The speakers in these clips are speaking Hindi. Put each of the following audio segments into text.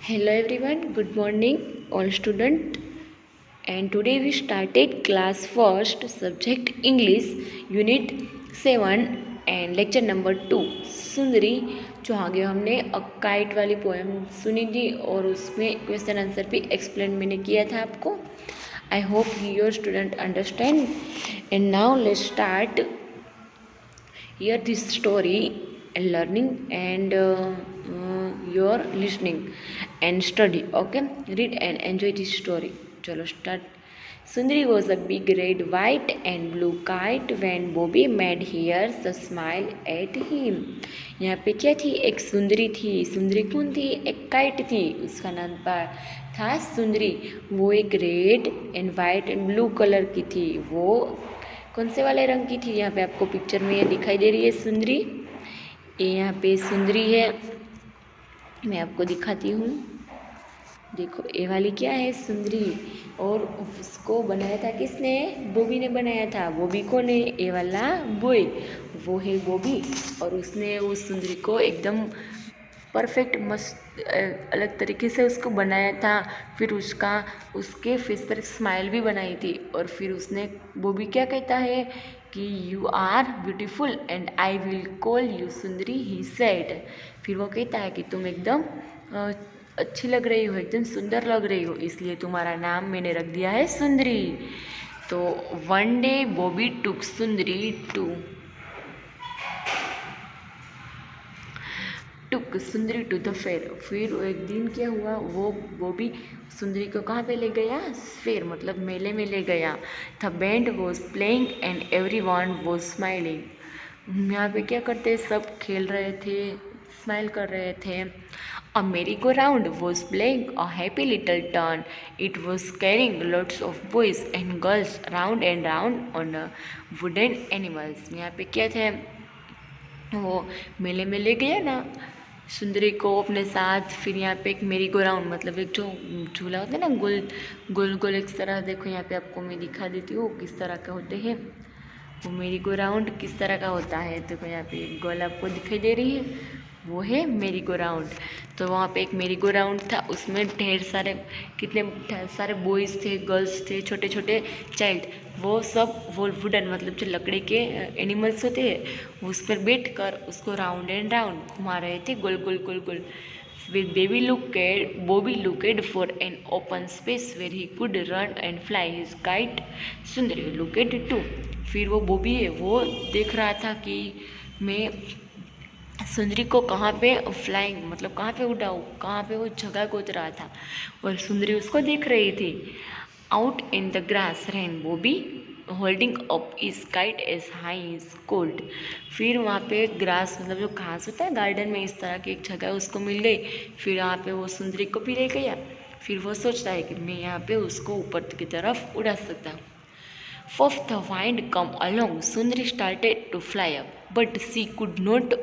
Hello everyone, good morning all student, and today we started class first subject English unit 7 and lecture number 2 सुंदरी। जो आगे हमने अ काइट वाली पोएम सुनी थी और उसमें क्वेश्चन आंसर भी एक्सप्लेन मैंने किया था आपको। I hope your student understand and now let's start hear this story and learning and your listening and study. Okay, read and enjoy this story. Chalo start. Sundari was a big red, white and blue kite when Bobby made hers a smile at him. यहाँ पे क्या थी? एक सुंदरी थी। सुंदरी कौन थी? एक काइट थी, उसका नाम था सुंदरी। वो एक red and white and blue colour की थी। वो कौन से वाले रंग की थी? यहाँ पे आपको पिक्चर में ये दिखाई दे रही है सुंदरी। ये यहाँ पे सुंदरी है, मैं आपको दिखाती हूँ। देखो ये वाली क्या है? सुंदरी। और उसको बनाया था किसने? बॉबी ने बनाया था। बॉबी कौन है? ये वाला बॉय, वो है बॉबी। और उसने उस सुंदरी को एकदम परफेक्ट मस्त अलग तरीके से उसको बनाया था। फिर उसके फेस पर एक स्माइल भी बनाई थी। और फिर उसने बॉबी क्या कहता है कि you are beautiful and I will call you Sundari, he said. फिर वो कहता है कि तुम एकदम अच्छी लग रही हो, एकदम सुंदर लग रही हो, इसलिए तुम्हारा नाम मैंने रख दिया है सुंदरी। तो one day Bobby took Sundari Sundari to the fair. फिर एक दिन क्या हुआ, वो बॉबी सुंदरी को कहाँ पे ले गया? फेयर मतलब मेले में ले गया। The band was playing and every one was smiling. यहाँ पे क्या करते? सब खेल रहे थे, स्माइल कर रहे थे। A merry-go-round was playing a happy little turn. It was carrying lots of boys and girls round and round on a wooden animals. यहाँ पे क्या थे? वो मेले में ले गया ना सुंदरी को अपने साथ। फिर यहाँ पे एक मेरी गो राउंड मतलब एक जो झूला होता है ना, गोल गोल गोल एक तरह। देखो यहाँ पे आपको मैं दिखा देती हूँ किस तरह के होते हैं। वो मेरी गो राउंड किस तरह का होता है, देखो यहाँ पे एक गोल आपको दिखाई दे रही है, वो है मेरी गो राउंड। तो वहाँ पे एक मेरी गो राउंड था, उसमें ढेर सारे कितने सारे बॉयज़ थे, गर्ल्स थे, छोटे छोटे चाइल्ड। वो सब वो वुडन मतलब जो लकड़ी के एनिमल्स होते हैं उस पर बैठ कर उसको राउंड एंड राउंड घुमा रहे थे, गोल गोल गोल गोल। With Bobby looked for an open space where he could run and fly his kite. Sundari looked too. फिर वो बॉबी है, वो देख रहा था कि मैं सुंदरी को कहाँ पे फ्लाइंग मतलब कहाँ पे उड़ाऊँ, कहाँ पे वो जगह गोत रहा था। और सुंदरी उसको देख रही थी। Out in the grass ran Bobby holding up his kite as high is cold. फिर वहाँ पे ग्रास मतलब जो घास होता है गार्डन में, इस तरह की एक जगह उसको मिल गई। फिर यहाँ पे वो सुंदरी को भी ले गया। फिर वो सोचता है कि मैं यहाँ पे उसको ऊपर की तरफ उड़ा सकता हूँ। Puff the wind come along, Sundari started to fly up, but she could not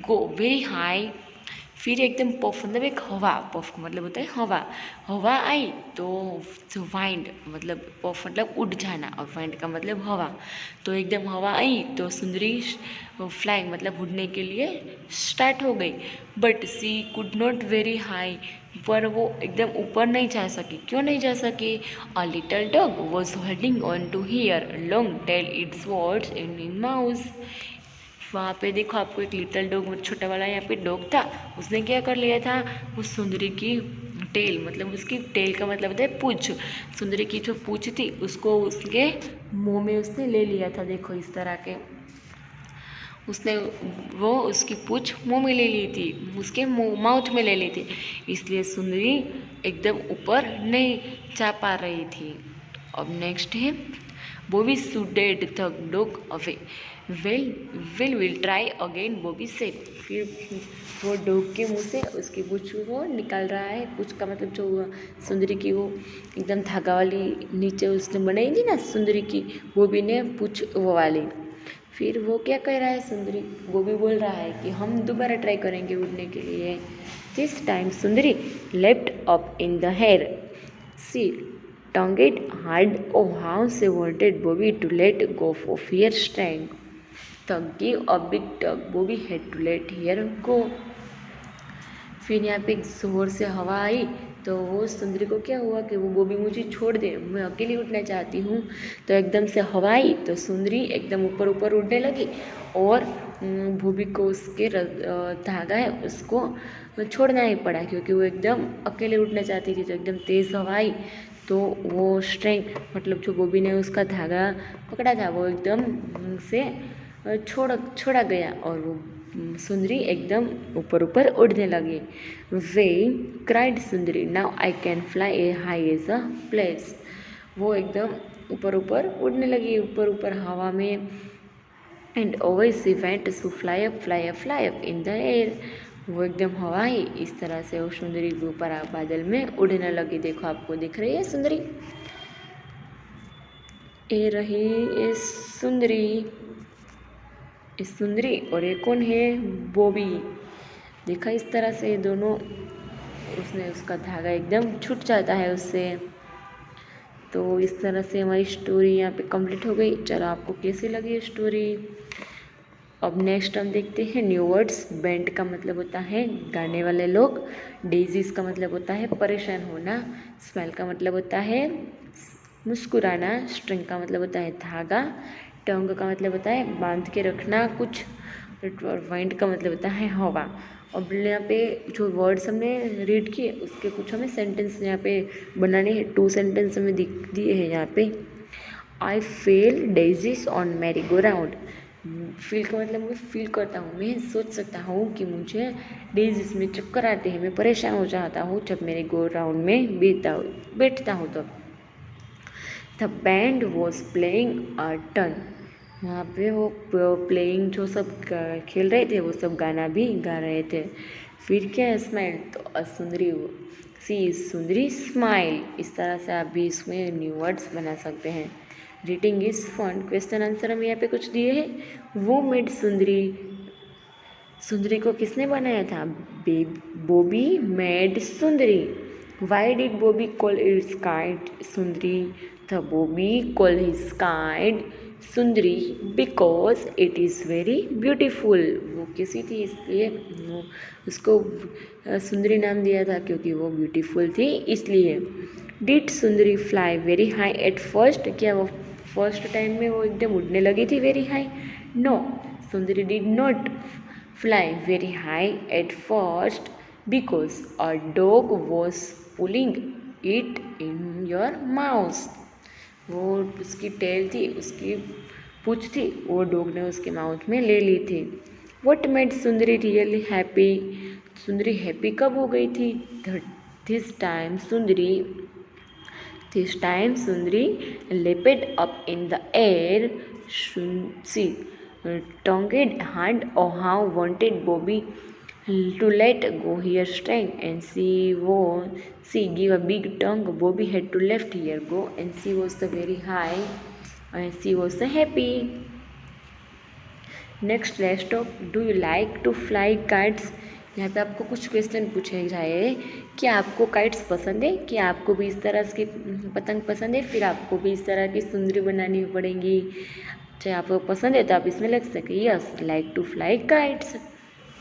go very high. फिर एकदम पफ मतलब एक हवा, पफ का मतलब होता है हवा। हवा आई तो जो वाइंड मतलब पफ मतलब उड़ जाना और वाइंड का मतलब हवा। तो एकदम हवा आई तो सुंदरी फ्लाइंग मतलब उड़ने के लिए स्टार्ट हो गई। But she could not very high, पर वो एकदम ऊपर नहीं जा सकी। क्यों नहीं जा सकी? A little dog was holding on to her long tail its words in mouth. वहाँ पे देखो आपको एक लिटल डॉग छोटा वाला यहाँ पे डॉग था, उसने क्या कर लिया था? उस सुंदरी की टेल मतलब उसकी टेल का मतलब होता है पूंछ। सुंदरी की जो पूंछ थी उसको उसके मुंह में उसने ले लिया था। देखो इस तरह के उसने वो उसकी पूंछ मुंह में ले ली थी, उसके मुंह माउथ में ले ली थी, इसलिए सुंदरी एकदम ऊपर नहीं जा पा रही थी। अब नेक्स्ट है Bobby shooed the dog away. Will try again Bobby said. फिर वो डॉग के मुंह से उसकी पूंछ को निकाल रहा है। पूंछ का मतलब जो सुंदरी की वो एकदम धागा वाली नीचे उसने बनाई थी ना सुंदरी की, बॉबी ने पूंछ वो वाली। फिर वो क्या कह रहा है सुंदरी? वो भी बोल रहा है कि हम दोबारा ट्राई करेंगे उड़ने के लिए। This time Sundari left up in the air, she tug it hard. Oh how she wanted Bobby to let go of her strength. The give a big tug, Bobby had to let her go. फिर यहाँ पे जोर से हवा आई तो वो सुंदरी को क्या हुआ कि वो बॉबी मुझे छोड़ दे, मैं अकेली उड़ना चाहती हूँ। तो एकदम से हवा आई तो सुंदरी एकदम ऊपर ऊपर उड़ने लगी और बॉबी को उसके धागा है उसको छोड़ना ही पड़ा क्योंकि वो एकदम अकेले उड़ना चाहती थी। तो एकदम तेज़ हवा आई तो वो स्ट्रेंग मतलब जो बॉबी ने उसका धागा पकड़ा था वो एकदम से छोड़ा गया और वो सुंदरी एकदम ऊपर ऊपर उड़ने लगी। We cried Sundari, now I can fly a high as a place. वो एकदम ऊपर ऊपर उड़ने लगी, ऊपर ऊपर हवा में। And always she went to fly up in the air। वो एकदम हवा ही इस तरह से वो सुंदरी के ऊपर बादल में उड़ने लगी। देखो आपको दिख रही है सुंदरी, ये रही ये सुंदरी, इस सुंदरी और ये कौन है, बॉबी। देखा इस तरह से दोनों, उसने उसका धागा एकदम छूट जाता है उससे। तो इस तरह से हमारी स्टोरी यहाँ पे कंप्लीट हो गई। चलो आपको कैसी लगी ये स्टोरी। अब नेक्स्ट हम देखते हैं न्यू वर्ड्स। बैंड का मतलब होता है गाने वाले लोग, डेजीज का मतलब होता है परेशान होना, स्माइल का मतलब होता है मुस्कुराना, स्ट्रिंग का मतलब होता है धागा, टंग का मतलब होता है बांध के रखना कुछ, और वाइंड का मतलब होता है हवा। अब यहाँ पे जो वर्ड्स हमने रीड किए उसके कुछ हमें सेंटेंस यहाँ पे बनाने हैं। 2 सेंटेंस हमें दिख दिए हैं यहाँ पे। I feel daisies on merry go round. Feel का मतलब मैं फील करता हूँ, मैं सोच सकता हूँ कि मुझे डेजीज में चक्कर आते हैं, मैं परेशान हो जाता हूँ जब मेरे गो राउंड में बैठता हूँ तो। The band was playing a tune. यहाँ पे वो प्लेइंग जो सब खेल रहे थे वो सब गाना भी गा रहे थे। फिर क्या है स्माइल, तो सुंदरी, सी सुंदरी स्माइल। इस तरह से आप भी इसमें न्यू वर्ड्स बना सकते हैं। Reading is fun. Question answer हम यहाँ पे कुछ दिए हैं। वो मेड सुंदरी, सुंदरी को किसने बनाया था, Bobby made Sundari. Why did Bobby call its kite Sundari, the Bobby call his kite Sundari because it is very beautiful. वो कैसी थी इसलिए वो उसको सुंदरी नाम दिया था क्योंकि वो ब्यूटीफुल थी इसलिए। Did Sundari fly very high at first, क्या वो फर्स्ट टाइम में वो एकदम उड़ने लगी थी very high. No, Sundari did not fly very high at first because a dog was pulling it in your mouth. वो उसकी टेल थी, उसकी पूंछ थी, वो डॉग ने उसके माउथ में ले ली थी। What made Sundari really happy, Sundari happy कब हो गई थी, this time Sundari leaped up in the air, she tongued hard. Oh how wanted Bobby to let go her string, and she gave a big tongue. Bobby had to let her go, and she was the very high, and she was the happy. Next let's talk, do you like to fly kites. यहाँ पे आपको कुछ क्वेश्चन पूछे जाए, क्या आपको काइट्स पसंद है, क्या आपको भी इस तरह की पतंग पसंद है, फिर आपको भी इस तरह की सुंदरी बनानी पड़ेगी। चाहे आपको पसंद है तो आप इसमें लिख सकें yes like to fly kites,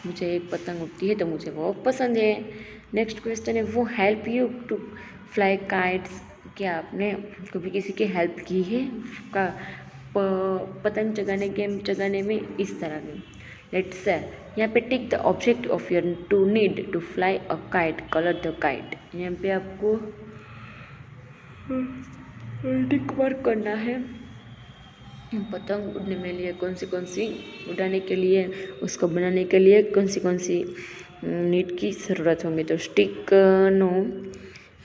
मुझे एक पतंग उड़ती है तो मुझे वो पसंद है। नेक्स्ट क्वेश्चन है, वो help you to fly kites, क्या आपने कभी किसी की हेल्प की है का पतंग चगाने में इस तरह की। लेट्स से यहाँ पे tick the object of your to need to fly a kite, colour the kite. यहाँ पे आपको टिक मार्क करना है पतंग उड़ने में लिए कौन सी उड़ाने के लिए, उसको बनाने के लिए कौन सी नीड की ज़रूरत होगी। तो stick no,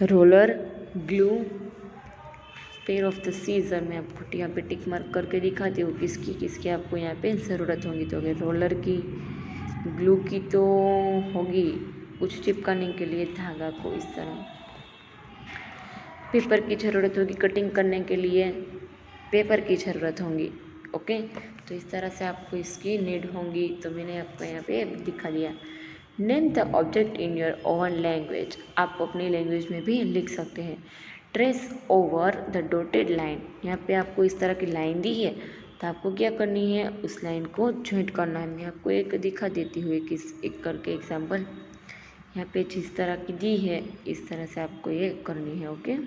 roller, glue, pair of the scissor. मैं आपको यहाँ पे टिक मार्क करके दिखाती हूँ किसकी आपको यहाँ पे ज़रूरत होगी। तो अगर रोलर की, ग्लू की तो होगी कुछ चिपकाने के लिए धागा को इस तरह, पेपर की ज़रूरत होगी कटिंग करने के लिए, पेपर की ज़रूरत होगी। ओके, तो इस तरह से आपको इसकी नीड होंगी। तो मैंने आपको यहाँ पे दिखा दिया। Name the object in your own language, आप अपनी लैंग्वेज में भी लिख सकते हैं। Trace over the dotted line, यहाँ पे आपको इस तरह की लाइन दी है तो आपको क्या करनी है, उस लाइन को ज्वाइंट करना है। मैं आपको एक दिखा देती हूँ एक करके एग्जाम्पल। यहाँ पे जिस तरह की दी है इस तरह से आपको ये करनी है। ओके,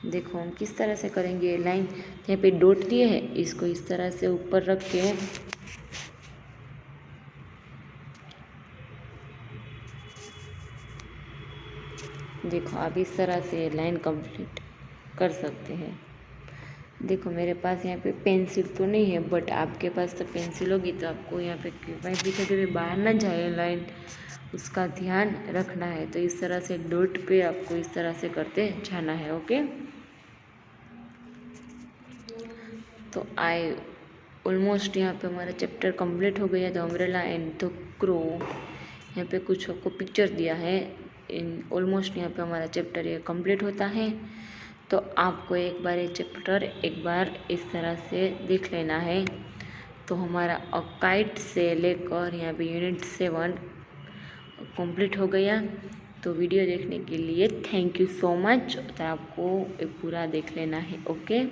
देखो हम किस तरह से करेंगे। ये लाइन यहाँ पे डॉट दिए है, इसको इस तरह से ऊपर रख के देखो आप इस तरह से लाइन कंप्लीट कर सकते हैं। देखो मेरे पास यहाँ पे पेंसिल तो नहीं है, बट आपके पास तो पेंसिल होगी तो आपको यहाँ पे कहीं दिखाते हुए बाहर ना जाए लाइन, उसका ध्यान रखना है। तो इस तरह से डॉट पे आपको इस तरह से करते जाना है। ओके, तो आई ऑलमोस्ट यहाँ पे हमारा चैप्टर कंप्लीट हो गया। The umbrella and the crow, यहाँ पे कुछ आपको पिक्चर दिया है। इन ऑलमोस्ट यहाँ पे हमारा चैप्टर ये कंप्लीट होता है। तो आपको एक बार ये चैप्टर एक बार इस तरह से देख लेना है। तो हमारा अकाइट से लेकर यहाँ पे यूनिट 7 कंप्लीट हो गया। तो वीडियो देखने के लिए थैंक यू सो मच। तो आपको पूरा देख लेना है। ओके।